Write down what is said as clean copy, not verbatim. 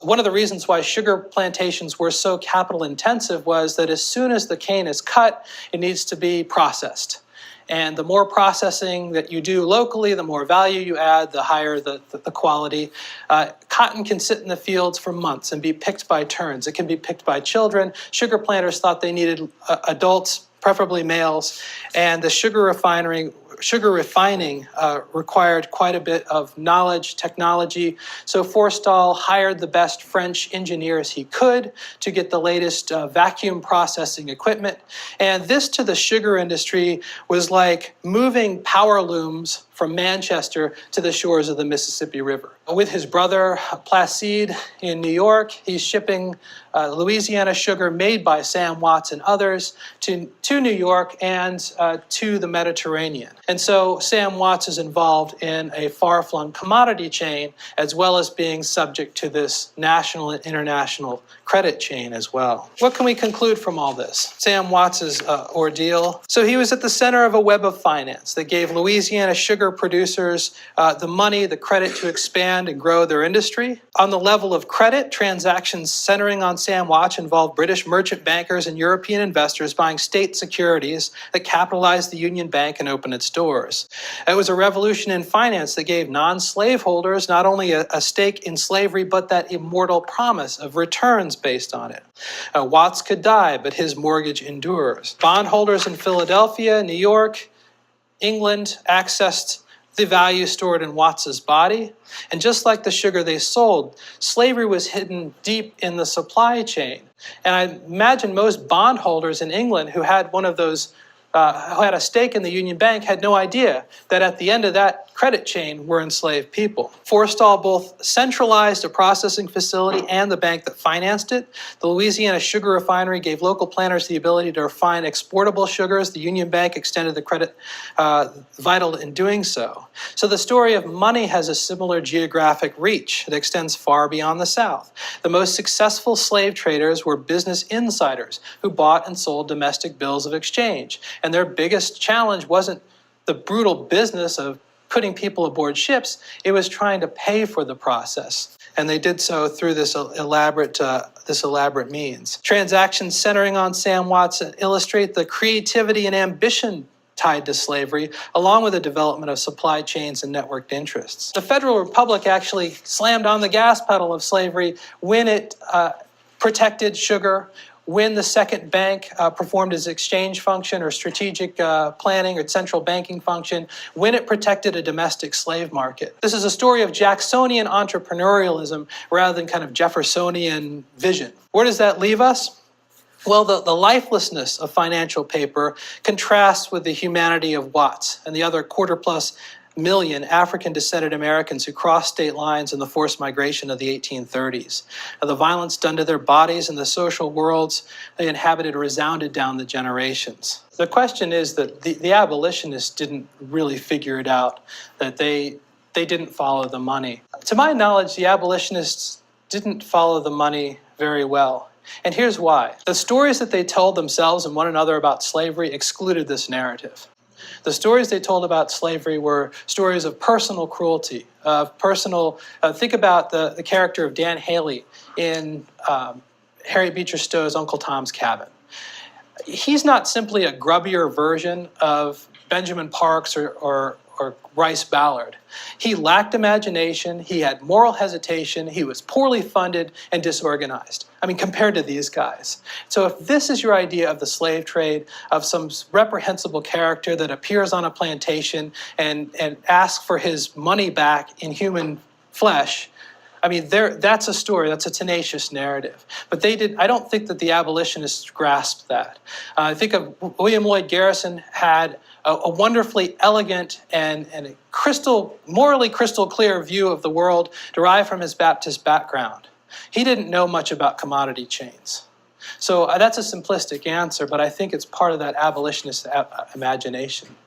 One of the reasons why sugar plantations were so capital intensive was that as soon as the cane is cut, it needs to be processed. And the more processing that you do locally, the more value you add, the higher the quality. Cotton can sit in the fields for months and be picked by turns. It can be picked by children. Sugar planters thought they needed adults, preferably males, and the sugar refining required quite a bit of knowledge, technology. So Forstall hired the best French engineers he could to get the latest vacuum processing equipment. And this to the sugar industry was like moving power looms from Manchester to the shores of the Mississippi River. With his brother Placide in New York, he's shipping Louisiana sugar made by Sam Watts and others to New York and to the Mediterranean. And so Sam Watts is involved in a far-flung commodity chain as well as being subject to this national and international credit chain as well. What can we conclude from all this? Sam Watts' ordeal. So he was at the center of a web of finance that gave Louisiana sugar producers the money, the credit to expand and grow their industry. On the level of credit, transactions centering on Sam Watts involved British merchant bankers and European investors buying state securities that capitalized the Union Bank and opened its doors. It was a revolution in finance that gave non-slave holders not only a stake in slavery, but that immortal promise of returns based on it. Watts could die, but his mortgage endures. Bondholders in Philadelphia, New York, England accessed the value stored in Watts's body. And just like the sugar they sold, slavery was hidden deep in the supply chain. And I imagine most bondholders in England who had one of those who had a stake in the Union Bank had no idea that at the end of that credit chain were enslaved people. Forstall both centralized a processing facility and the bank that financed it. The Louisiana Sugar Refinery gave local planters the ability to refine exportable sugars. The Union Bank extended the credit vital in doing so. So the story of money has a similar geographic reach. It extends far beyond the South. The most successful slave traders were business insiders who bought and sold domestic bills of exchange. And their biggest challenge wasn't the brutal business of putting people aboard ships, it was trying to pay for the process. And they did so through this elaborate means. Transactions centering on Sam Watts illustrate the creativity and ambition tied to slavery, along with the development of supply chains and networked interests. The Federal Republic actually slammed on the gas pedal of slavery when it protected sugar, when the second bank performed its exchange function or strategic planning or central banking function, when it protected a domestic slave market. This is a story of Jacksonian entrepreneurialism rather than kind of Jeffersonian vision. Where does that leave us? Well, the lifelessness of financial paper contrasts with the humanity of Watts and the other quarter-plus million African-descended Americans who crossed state lines in the forced migration of the 1830s. The violence done to their bodies and the social worlds they inhabited resounded down the generations. The question is that the abolitionists didn't really figure it out, that they didn't follow the money. To my knowledge, the abolitionists didn't follow the money very well. And here's why. The stories that they told themselves and one another about slavery excluded this narrative. The stories they told about slavery were stories of personal cruelty, of think about the character of Dan Haley in Harriet Beecher Stowe's Uncle Tom's Cabin. He's not simply a grubbier version of Benjamin Parks or Rice Ballard. He lacked imagination, he had moral hesitation, he was poorly funded and disorganized. I mean, compared to these guys. So if this is your idea of the slave trade, of some reprehensible character that appears on a plantation and asks for his money back in human flesh, I mean, that's a story, that's a tenacious narrative. But I don't think that the abolitionists grasped that. I think of William Lloyd Garrison had a wonderfully elegant and a morally crystal clear view of the world derived from his Baptist background. He didn't know much about commodity chains. So that's a simplistic answer, but I think it's part of that abolitionist imagination.